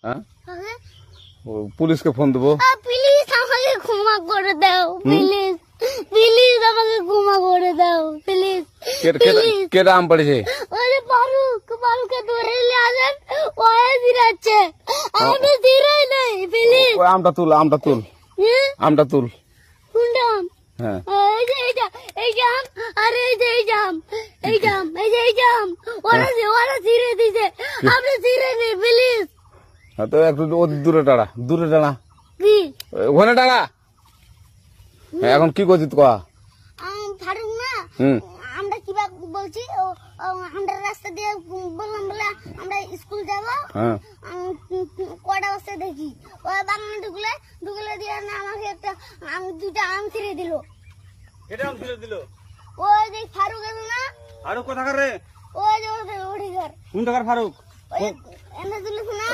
হ্যাঁ পুলিশকে ফোন দেবো। প্লিজ আমাকে ক্ষমা করে দাও, প্লিজ প্লিজ আমাকে ক্ষমা করে দাও, প্লিজ। কেটা আম পড়েছে? ওই যে ফারুককে ধরে নিয়ে আসেন, ওয়ে দিরাচ্ছে, আমি দিরাই নাই, প্লিজ। ওই আমটা তুল আমটা তুল। কোনটা আম? হ্যাঁ এই যে আম, আর এই যে আম, ওরা ছিঁড়ে দিছে, আপনি ছিঁড়ে নেই, প্লিজ। তো একটু দূরে দাঁড়া কি ওখানে দাঁড়া। এখন কি করছিস ক? ফারুক না, আমরা কিবা বলছি, আমরা রাস্তা দিয়ে বললাম বলে আমরা স্কুল যাবো, কটা বস্তা দেখি ওই বাগানে ঢুকলে দিয়ে না আমাকে একটা দুইটা আম ছিঁড়ে দিল। ওই যে ফারুক আছে না, ফারুক কোথাকার রে? ওই যে ওঠে ঘর কোন টাকার ফারুক? এনে দিল না,